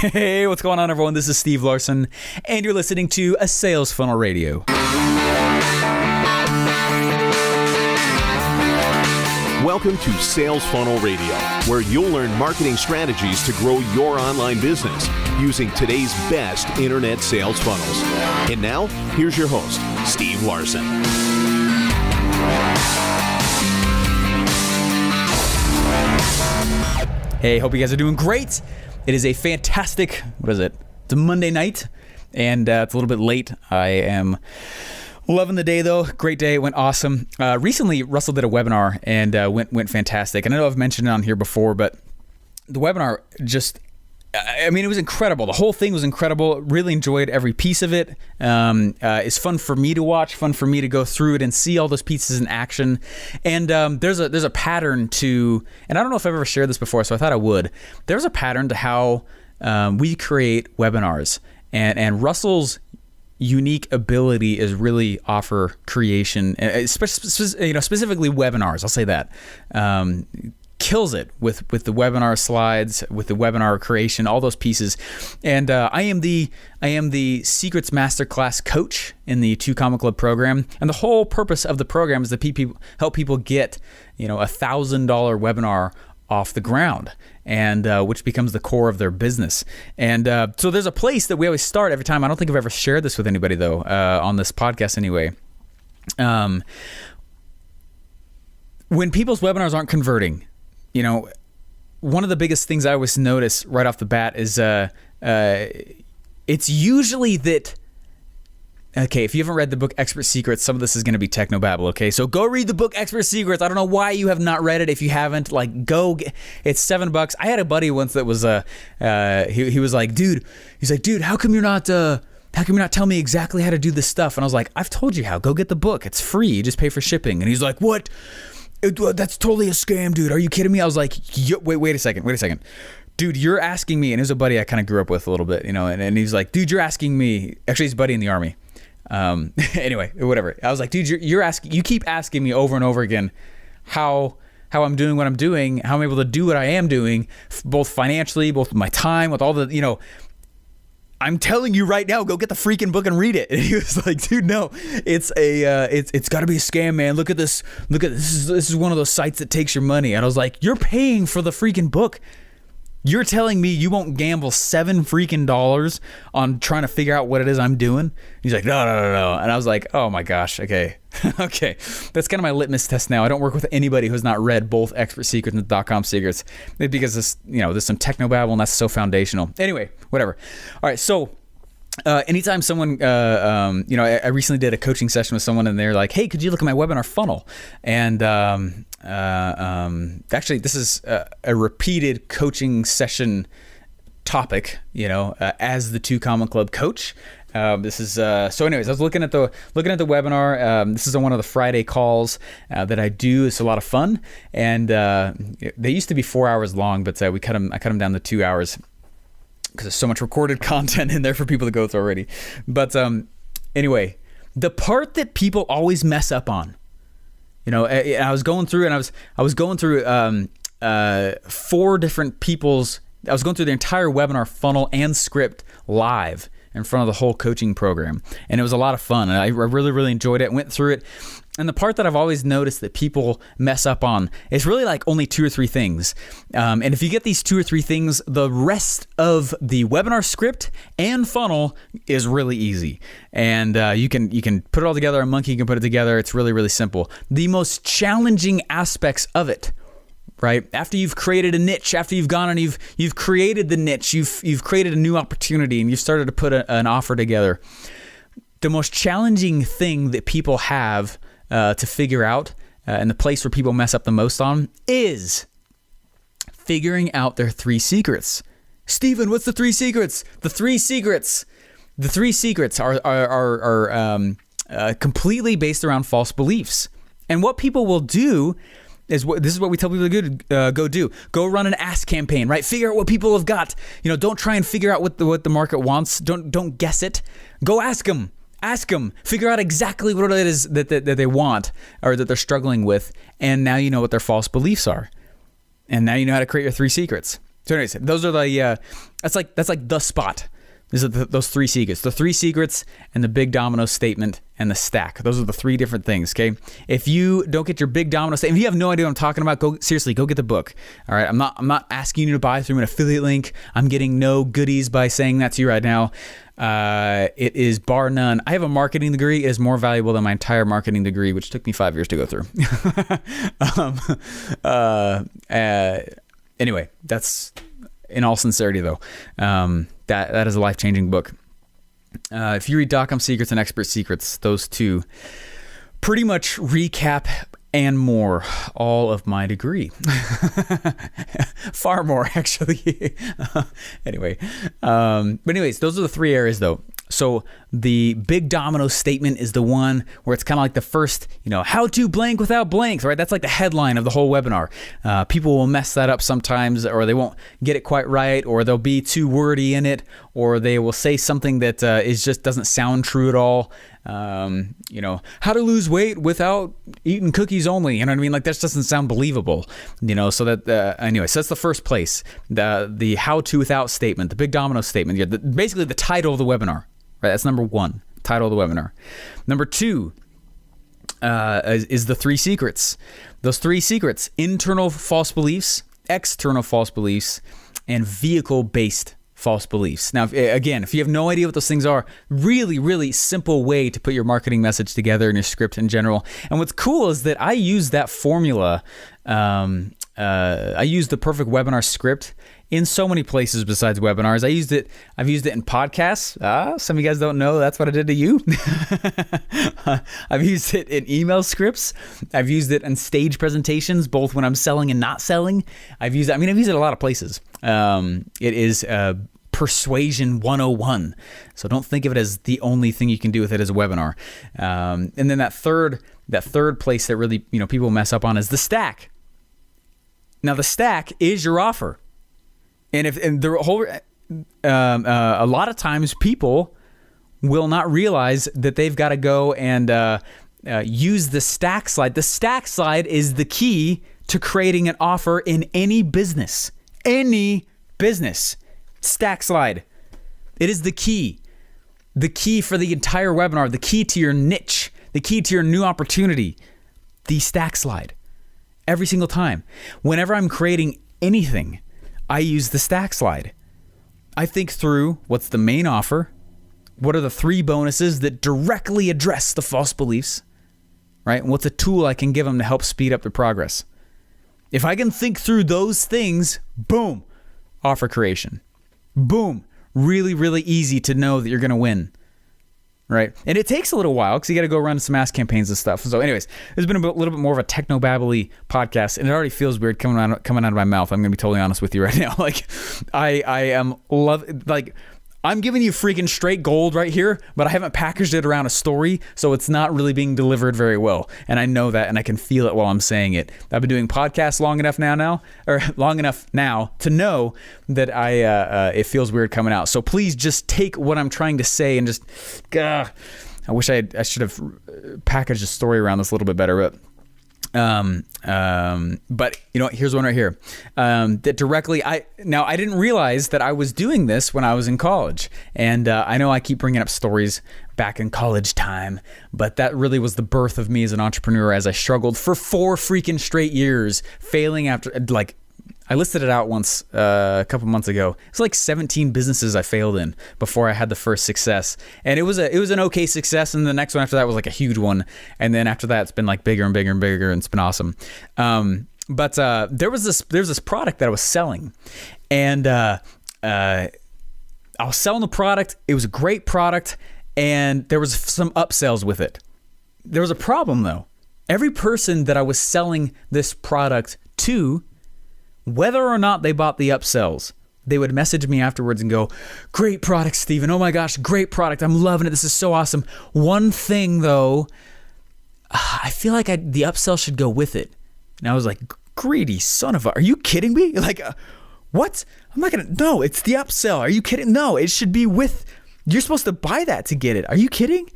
Hey, what's going on, everyone? This is Steve Larsen, and you're listening to A Sales Funnel Radio. Welcome to Sales Funnel Radio, where you'll learn marketing strategies to grow your online business using today's best internet sales funnels. And now, here's your host, Steve Larsen. Hey, hope you guys are doing great. It is a fantastic, it's a Monday night, and it's a little bit late. I am loving the day, though. Great day. It went awesome. Recently, Russel did a webinar, and went fantastic. And I know I've mentioned it on here before, but the webinar it was incredible. The whole thing was incredible. Really enjoyed every piece of it. It's fun for me to watch, fun for me to go through it and see all those pieces in action. And there's a pattern to, and I don't know if I've ever shared this before, so I thought I would. There's a pattern to how we create webinars, and Russel's unique ability is really offer creation, specifically webinars. I'll say that. Kills it with the webinar slides, with the webinar creation, all those pieces. And I am the Secrets Masterclass coach in the 2 Comma Club program. And the whole purpose of the program is to help people get $1,000 webinar off the ground, and which becomes the core of their business. And so there's a place that we always start every time. I don't think I've ever shared this with anybody, though, on this podcast anyway. When people's webinars aren't converting, one of the biggest things I always notice right off the bat is it's usually that, okay, if you haven't read the book Expert Secrets, some of this is going to be technobabble, okay? So go read the book Expert Secrets. I don't know why you have not read it. If you haven't, it's $7. I had a buddy once that was, he was like, dude, how come you're not telling me exactly how to do this stuff? And I was like, I've told you how. Go get the book. It's free. You just pay for shipping. And he's like, what? That's totally a scam, dude. Are you kidding me? I was like, wait a second. Dude, you're asking me, and he's a buddy I kind of grew up with a little bit, and he's like, dude, you're asking me, actually he's a buddy in the Army. Anyway, whatever. I was like, dude, you keep asking me over and over again how I'm doing what I'm doing, how I'm able to do what I am doing, both financially, both with my time, with all the, I'm telling you right now, go get the freaking book and read it. And he was like, dude, no, it's got to be a scam, man. Look at this. This is one of those sites that takes your money. And I was like, you're paying for the freaking book. You're telling me you won't gamble $7 freaking on trying to figure out what it is I'm doing? He's like, no. And I was like, oh my gosh, okay. Okay. That's kind of my litmus test now. I don't work with anybody who's not read both Expert Secrets and .com Secrets, because there's some technobabble and that's so foundational. Anyway, whatever. All right. So anytime someone, I recently did a coaching session with someone and they're like, hey, could you look at my webinar funnel? And actually this is a repeated coaching session topic, as the 2 Comma Club coach. This is so anyways, I was looking at the webinar. This is on one of the Friday calls that I do. It's a lot of fun, and they used to be 4 hours long, but I cut them down to 2 hours because there's so much recorded content in there for people to go through already. But anyway, the part that people always mess up on, I was going through, and I was going through 4 different people's. I was going through the entire webinar funnel and script live in front of the whole coaching program, and it was a lot of fun. And I really, really enjoyed it. Went through it, and the part that I've always noticed that people mess up on is really like only 2 or 3 things. And if you get these 2 or 3 things, the rest of the webinar script and funnel is really easy. And you can put it all together. A monkey can put it together. It's really, really simple. The most challenging aspects of it, right? After you've created a niche, after you've gone and you've created the niche, you've created a new opportunity, and you've started to put an offer together. The most challenging thing that people have to figure out, and the place where people mess up the most on, is figuring out their 3 secrets. Steven, what's the 3 secrets? The 3 secrets are completely based around false beliefs. And what people will do this is what we tell people to go do. Go run an ask campaign, right? Figure out what people have got. Don't try and figure out what the market wants. Don't guess it. Go ask them. Ask them. Figure out exactly what it is that they want or that they're struggling with. And now you know what their false beliefs are. And now you know how to create your 3 secrets. So anyways, those are the that's like the spot. These are those 3 secrets. The 3 secrets and the big domino statement and the stack. Those are the 3 different things, okay? If you don't get your big domino statement, if you have no idea what I'm talking about, go get the book. All right, I'm not asking you to buy through an affiliate link. I'm getting no goodies by saying that to you right now. It is bar none. I have a marketing degree. It is more valuable than my entire marketing degree, which took me 5 years to go through. Anyway, that's in all sincerity though. That is a life-changing book. If you read .com Secrets and Expert Secrets, those 2 pretty much recap and more all of my degree. Far more, actually. Anyway. But anyways, those are the 3 areas though. So the big domino statement is the one where it's kind of like the first, how to blank without blanks, right? That's like the headline of the whole webinar. People will mess that up sometimes, or they won't get it quite right, or they'll be too wordy in it, or they will say something that is just doesn't sound true at all. How to lose weight without eating cookies only. You know what I mean? Like that just doesn't sound believable. So that anyway, so that's the first place. The how to without statement, the big domino statement. Basically the title of the webinar. Right, that's number 1, title of the webinar. Number 2 is the 3 secrets. Those 3 secrets: internal false beliefs, external false beliefs, and vehicle-based false beliefs. Now, if you have no idea what those things are, really, really simple way to put your marketing message together and your script in general. And what's cool is that I use that formula. I use the perfect webinar script in so many places besides webinars. I've used it in podcasts. Some of you guys don't know that's what I did to you. I've used it in email scripts. I've used it in stage presentations, both when I'm selling and not selling. I've used it a lot of places. It is Persuasion 101. So don't think of it as the only thing you can do with it as a webinar. And then that third place that really, people mess up on is the stack. Now the stack is your offer. And a lot of times people will not realize that they've got to go and use the stack slide. The stack slide is the key to creating an offer in any business. Any business. Stack slide. It is the key. The key for the entire webinar. The key to your niche. The key to your new opportunity. The stack slide. Every single time. Whenever I'm creating anything, I use the stack slide. I think through what's the main offer, what are the 3 bonuses that directly address the false beliefs, right? And what's a tool I can give them to help speed up the progress? If I can think through those things, boom, offer creation. Boom, really, really easy to know that you're going to win. Right. And it takes a little while because you got to go run some ass campaigns and stuff. So anyways, there's been a little bit more of a techno-babbly podcast, and it already feels weird coming out of my mouth. I'm going to be totally honest with you right now. Like I'm giving you freaking straight gold right here, but I haven't packaged it around a story, so it's not really being delivered very well. And I know that, and I can feel it while I'm saying it. I've been doing podcasts long enough now to know that it feels weird coming out. So please just take what I'm trying to say and just, I wish I should have packaged a story around this a little bit better, but here's one right here. That directly, I didn't realize that I was doing this when I was in college. And, I know I keep bringing up stories back in college time, but that really was the birth of me as an entrepreneur as I struggled for 4 freaking straight years, failing after, I listed it out once a couple months ago. It's like 17 businesses I failed in before I had the first success, and it was an okay success. And the next one after that was like a huge one, and then after that it's been like bigger and bigger and bigger, and it's been awesome. But there was this product that I was selling, and I was selling the product. It was a great product, and there was some upsells with it. There was a problem though. Every person that I was selling this product to, whether or not they bought the upsells, they would message me afterwards and go, "Great product, Steven. Oh my gosh, great product. I'm loving it. This is so awesome. One thing though, I feel like the upsell should go with it." And I was like, "Greedy son of a, are you kidding me? Like, what? I'm not no, it's the upsell. Are you kidding? No, it should be with, you're supposed to buy that to get it. Are you kidding?"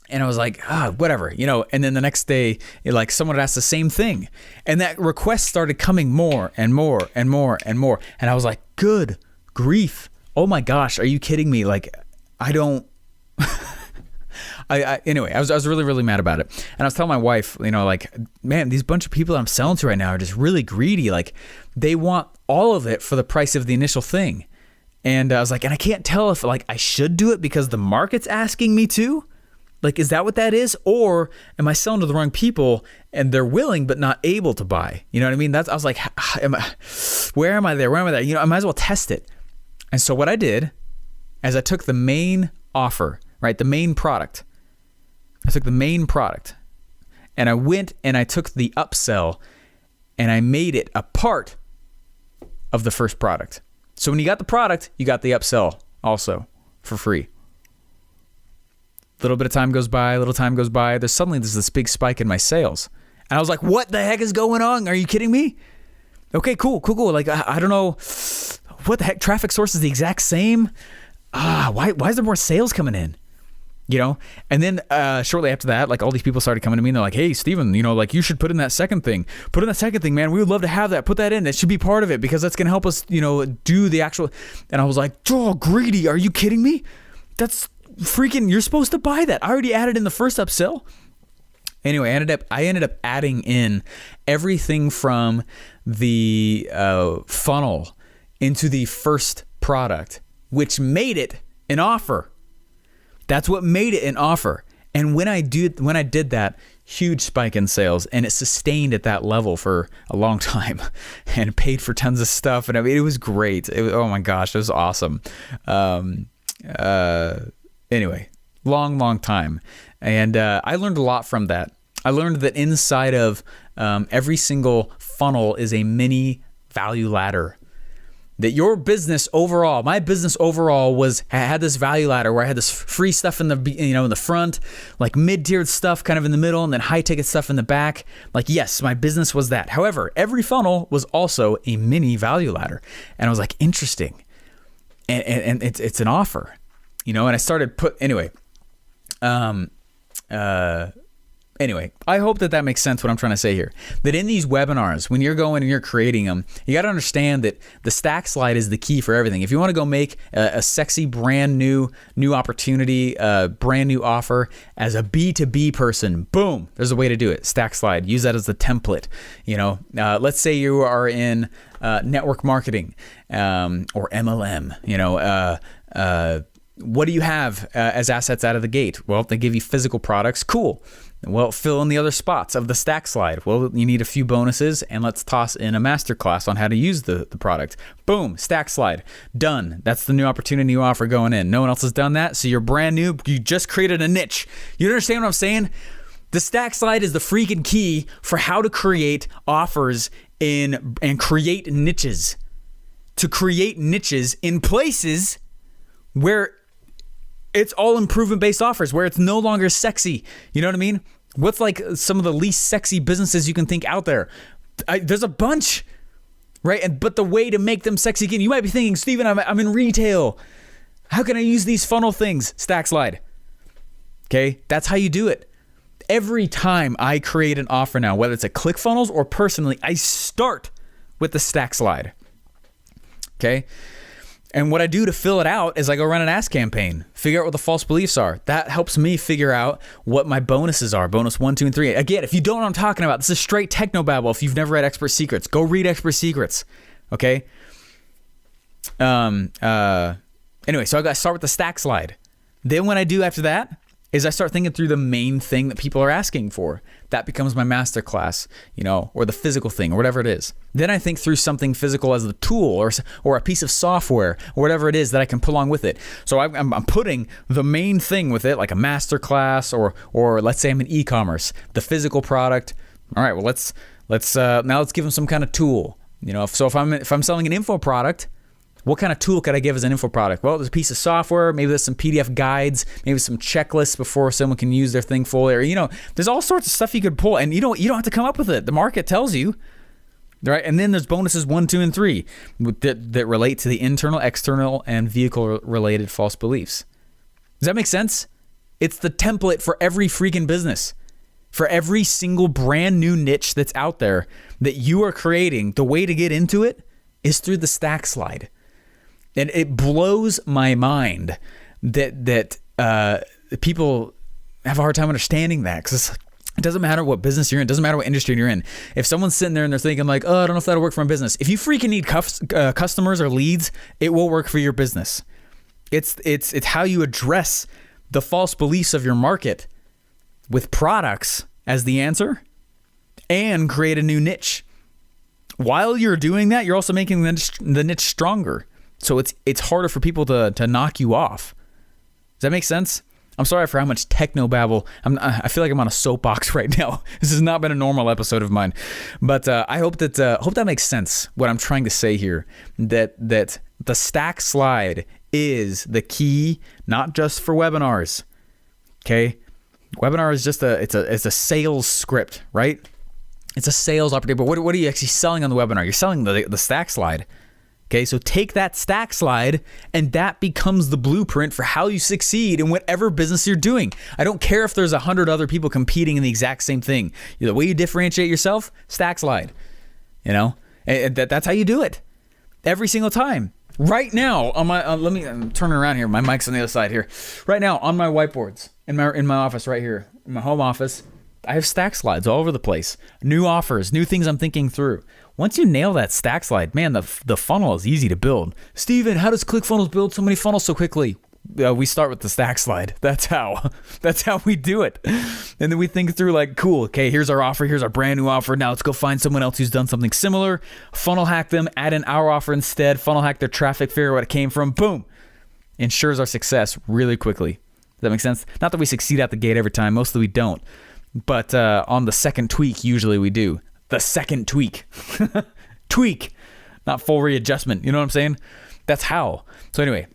And I was like, whatever, and then the next day, like someone had asked the same thing. And that request started coming more and more and more and more. And I was like, good grief. Oh my gosh. Are you kidding me? Like, I don't, anyway, I was really, really mad about it. And I was telling my wife, like, man, these bunch of people I'm selling to right now are just really greedy. Like, they want all of it for the price of the initial thing. And I was like, and I can't tell if like I should do it because the market's asking me to. Like, is that what that is? Or am I selling to the wrong people and they're willing but not able to buy? You know what I mean? I was like, where am I there? I might as well test it. And so what I did is I took the main offer, right? The main product. I took the main product and I went and I took the upsell and I made it a part of the first product. So when you got the product, you got the upsell also for free. Little bit of time goes by, there's this big spike in my sales. And I was like, what the heck is going on? Are you kidding me? Okay, cool. Like, I don't know what the heck. Traffic source is the exact same. Why is there more sales coming in? And then shortly after that, like all these people started coming to me and they're like, hey, Steven, like you should put in that second thing. Put in that second thing, man. We would love to have that. Put that in. That should be part of it because that's going to help us, do the actual. And I was like, oh, greedy. Are you kidding me? That's freaking, you're supposed to buy that. I already added in the first upsell. Anyway, I ended up adding in everything from the funnel into the first product, which made it an offer. That's what made it an offer. And when I did that, huge spike in sales, and it sustained at that level for a long time and paid for tons of stuff. And I mean, it was great. Oh my gosh, it was awesome. Anyway, long time. And I learned a lot from that. I learned that inside of every single funnel is a mini value ladder. That your business overall, my business overall had this value ladder where I had this free stuff in the in the front, like mid-tiered stuff kind of in the middle, and then high-ticket stuff in the back. Like, yes, my business was that. However, every funnel was also a mini value ladder, and I was like, interesting, and it's an offer, and I started Anyway, I hope that makes sense what I'm trying to say here. That in these webinars, when you're going and you're creating them, you got to understand that the stack slide is the key for everything. If you want to go make a sexy brand new opportunity, brand new offer as a B2B person, boom, there's a way to do it. Stack slide. Use that as the template. Let's say you are in network marketing or MLM. What do you have as assets out of the gate? Well, they give you physical products. Cool. Well, fill in the other spots of the stack slide. Well, you need a few bonuses, and let's toss in a masterclass on how to use the product. Boom, stack slide. Done. That's the new opportunity you offer going in. No one else has done that, so you're brand new. You just created a niche. You understand what I'm saying? The stack slide is the freaking key for how to create offers and create niches. To create niches in places where it's all improvement-based offers, where it's no longer sexy. You know what I mean? What's like some of the least sexy businesses you can think out there? There's a bunch, right? But the way to make them sexy again, you might be thinking, Steven, I'm in retail. How can I use these funnel things? Stack slide. Okay, that's how you do it. Every time I create an offer now, whether it's a ClickFunnels or personally, I start with the stack slide. Okay. And what I do to fill it out is I go run an ask campaign, figure out what the false beliefs are. That helps me figure out what my bonuses are. Bonus 1, 2, and 3. Again, if you don't know what I'm talking about, this is straight technobabble. If you've never read Expert Secrets, go read Expert Secrets. Okay. Anyway, so I got to start with the stack slide. Then what I do after that is I start thinking through the main thing that people are asking for. That becomes my masterclass, or the physical thing, or whatever it is. Then I think through something physical as the tool or a piece of software or whatever it is that I can put along with it. So I'm putting the main thing with it, like a masterclass or let's say I'm in e-commerce, the physical product. All right, well let's give them some kind of tool. If I'm selling an info product, what kind of tool could I give as an info product? Well, there's a piece of software, maybe there's some PDF guides, maybe some checklists before someone can use their thing fully, or there's all sorts of stuff you could pull, and you don't have to come up with it. The market tells you, right? And then there's bonuses 1, 2, and 3 that relate to the internal, external, and vehicle-related false beliefs. Does that make sense? It's the template for every freaking business. For every single brand new niche that's out there that you are creating, the way to get into it is through the stack slide. And it blows my mind that people have a hard time understanding that, because it doesn't matter what business you're in. It doesn't matter what industry you're in. If someone's sitting there and they're thinking like, oh, I don't know if that'll work for my business. If you freaking need customers or leads, it will work for your business. It's how you address the false beliefs of your market with products as the answer and create a new niche. While you're doing that, you're also making the niche stronger. So it's harder for people to knock you off. Does that make sense? I'm sorry for how much techno babble. I feel like I'm on a soapbox right now. This has not been a normal episode of mine, but I hope that makes sense. What I'm trying to say here, that the stack slide is the key, not just for webinars. Okay, webinar is just it's a sales script, right? It's a sales opportunity. But what are you actually selling on the webinar? You're selling the stack slide. Okay, so take that stack slide, and that becomes the blueprint for how you succeed in whatever business you're doing. I don't care if there's 100 other people competing in the exact same thing. The way you differentiate yourself, stack slide. And that's how you do it every single time. Right now, on my I'm turning around here. My mic's on the other side here. Right now, on my whiteboards in my office right here, in my home office, I have stack slides all over the place. New offers, new things I'm thinking through. Once you nail that stack slide, man, the funnel is easy to build. Steven, how does ClickFunnels build so many funnels so quickly? We start with the stack slide. That's how we do it. And then we think through like, cool, okay, here's our offer. Here's our brand new offer. Now let's go find someone else who's done something similar. Funnel hack them, add in our offer instead. Funnel hack their traffic, figure out where it came from. Boom. Ensures our success really quickly. Does that make sense? Not that we succeed out the gate every time. Mostly we don't. But on the second tweak, usually we do. The second tweak. Tweak, not full readjustment. You know what I'm saying? That's how. So anyway,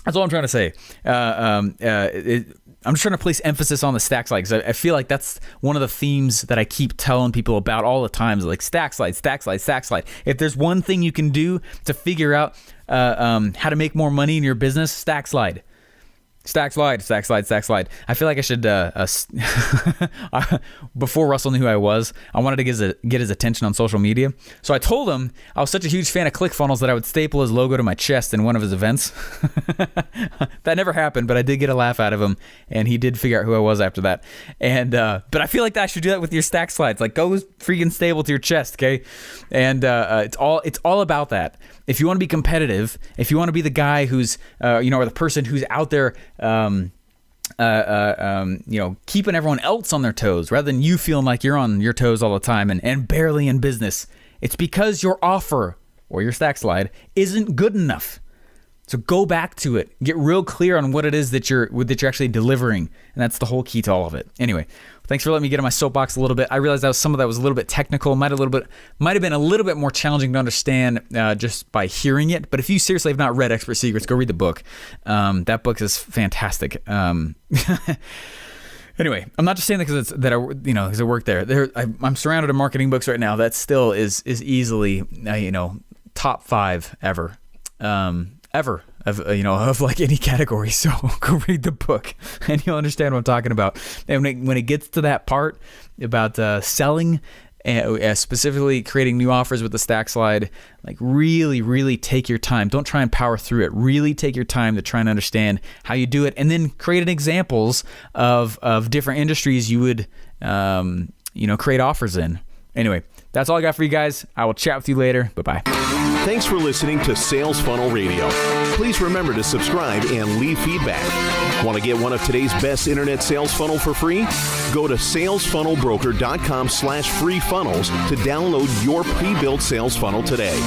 that's all I'm trying to say. I'm just trying to place emphasis on the stack slide, because I feel like that's one of the themes that I keep telling people about all the time. Is like stack slide, stack slide, stack slide. If there's one thing you can do to figure out how to make more money in your business, stack slide. Stack slide, stack slide, stack slide. I feel like I should, before Russell knew who I was, I wanted to get his attention on social media. So I told him I was such a huge fan of ClickFunnels that I would staple his logo to my chest in one of his events. That never happened, but I did get a laugh out of him, and he did figure out who I was after that. And but I feel like I should do that with your stack slides. Like, go freaking staple to your chest, okay? And it's all about that. If you want to be competitive, if you want to be the guy who's, or the person who's out there, keeping everyone else on their toes rather than you feeling like you're on your toes all the time and barely in business, it's because your offer or your stack slide isn't good enough. So go back to it, get real clear on what it is that you're actually delivering, and that's the whole key to all of it. Anyway, thanks for letting me get in my soapbox a little bit. I realized some of that was a little bit technical, might have been a little bit more challenging to understand just by hearing it. But if you seriously have not read Expert Secrets, go read the book. That book is fantastic. Anyway, I'm not just saying that because I work there. I'm surrounded in marketing books right now. That still is easily top 5 ever. Of like any category. So go read the book and you'll understand what I'm talking about. And when it gets to that part about selling, specifically creating new offers with the stack slide, like really, really take your time. Don't try and power through it. Really take your time to try and understand how you do it, and then create examples of different industries you would create offers in. Anyway, that's all I got for you guys. I will chat with you later. Bye-bye. Thanks for listening to Sales Funnel Radio. Please remember to subscribe and leave feedback. Want to get one of today's best internet sales funnel for free? Go to salesfunnelbroker.com/free funnels to download your pre-built sales funnel today.